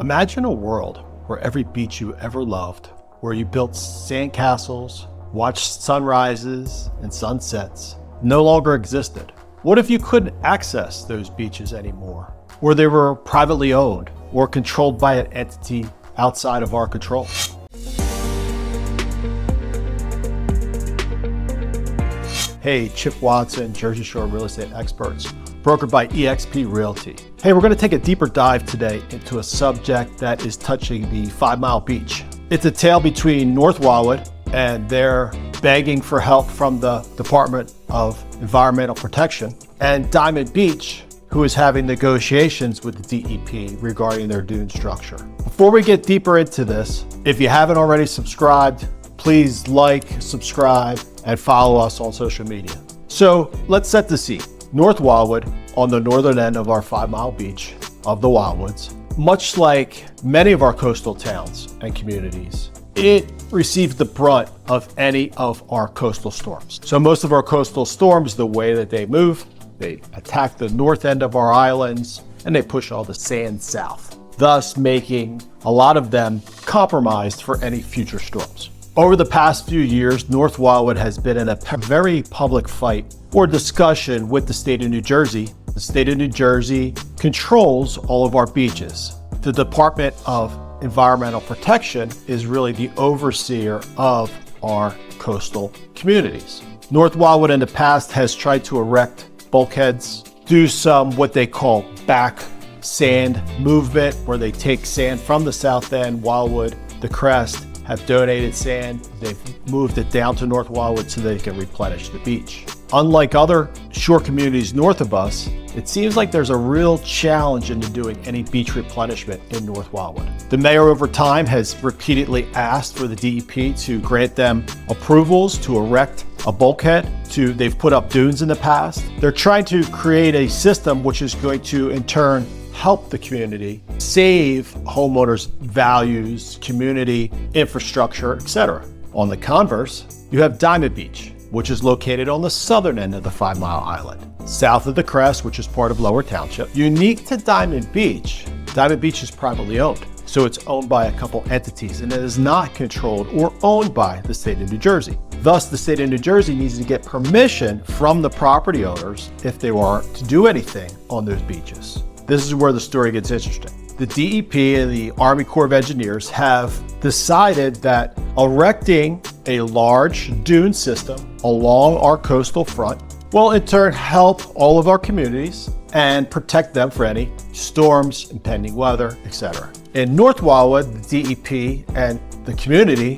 Imagine a world where every beach you ever loved, where you built sandcastles, watched sunrises and sunsets, no longer existed. What if you couldn't access those beaches anymore? Or they were privately owned or controlled by an entity outside of our control? Hey, Chip Watson, Jersey Shore real estate experts, brokered by eXp Realty. Hey, we're going to take a deeper dive today into a subject that is touching the 5 Mile Beach. It's a tale between North Wildwood, and they're begging for help from the Department of Environmental Protection, and Diamond Beach, who is having negotiations with the DEP regarding their dune structure. Before we get deeper into this, if you haven't already subscribed, please like, subscribe, and follow us on social media. So let's set the scene. North Wildwood, on the northern end of our 5 Mile Beach of the Wildwoods, much like many of our coastal towns and communities, it receives the brunt of any of our coastal storms. So most of our coastal storms, the way that they move, they attack the north end of our islands and they push all the sand south, thus making a lot of them compromised for any future storms. Over the past few years, North Wildwood has been in a very public fight or discussion with the state of New Jersey. The state of New Jersey controls all of our beaches. The Department of Environmental Protection is really the overseer of our coastal communities. North Wildwood in the past has tried to erect bulkheads, do some what they call back sand movement, where they take sand from the south end, Wildwood, the crest, have donated sand. They've moved it down to North Wildwood so they can replenish the beach. Unlike other shore communities north of us, it seems like there's a real challenge into doing any beach replenishment in North Wildwood. The mayor over time has repeatedly asked for the DEP to grant them approvals to erect a bulkhead. They've put up dunes in the past. They're trying to create a system which is going to in turn help the community, save homeowners' values, community infrastructure, etc. On the converse, you have Diamond Beach, which is located on the southern end of the 5 Mile Island, south of the crest, which is part of Lower Township. Unique to Diamond Beach is privately owned. So it's owned by a couple entities, and it is not controlled or owned by the state of New Jersey. Thus, the state of New Jersey needs to get permission from the property owners if they are to do anything on those beaches. This is where the story gets interesting. The DEP and the Army Corps of Engineers have decided that erecting a large dune system along our coastal front will in turn help all of our communities and protect them for any storms, impending weather, etc. In North Wildwood, the DEP and the community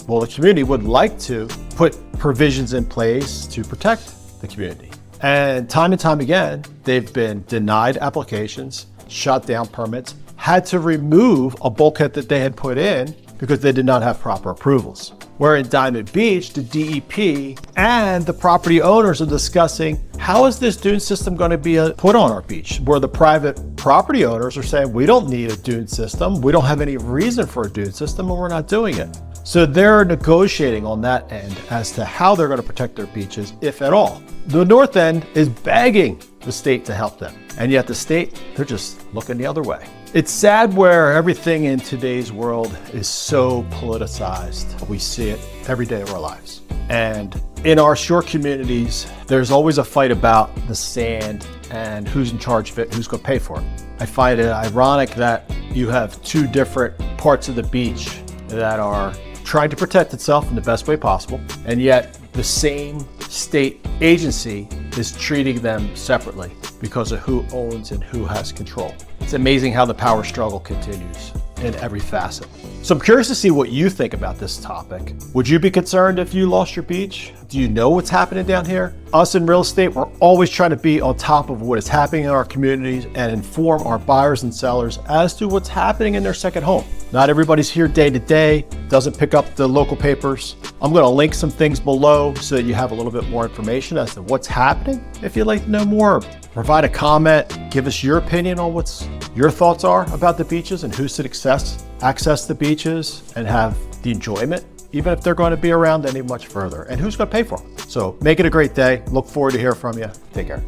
would like to put provisions in place to protect the community. And time again, they've been denied applications, shut down permits, had to remove a bulkhead that they had put in because they did not have proper approvals. Where in Diamond Beach, the DEP and the property owners are discussing how is this dune system going to be put on our beach, where the private property owners are saying, we don't need a dune system, we don't have any reason for a dune system, and we're not doing it. So they're negotiating on that end as to how they're going to protect their beaches, if at all. The north end is begging the state to help them, and yet the state, they're just looking the other way. It's sad where everything in today's world is so politicized. We see it every day of our lives. And in our shore communities, there's always a fight about the sand and who's in charge of it, who's going to pay for it. I find it ironic that you have two different parts of the beach that are trying to protect itself in the best way possible, and yet the same state agency is treating them separately because of who owns and who has control. It's amazing how the power struggle continues in every facet. So I'm curious to see what you think about this topic. Would you be concerned if you lost your beach? Do you know what's happening down here? Us in real estate, we're always trying to be on top of what is happening in our communities and inform our buyers and sellers as to what's happening in their second home. Not everybody's here day to day, doesn't pick up the local papers. I'm going to link some things below so that you have a little bit more information as to what's happening. If you'd like to know more, provide a comment, give us your opinion on what's your thoughts are about the beaches and who should access the beaches and have the enjoyment, even if they're going to be around any much further, and who's going to pay for them. So make it a great day. Look forward to hearing from you. Take care.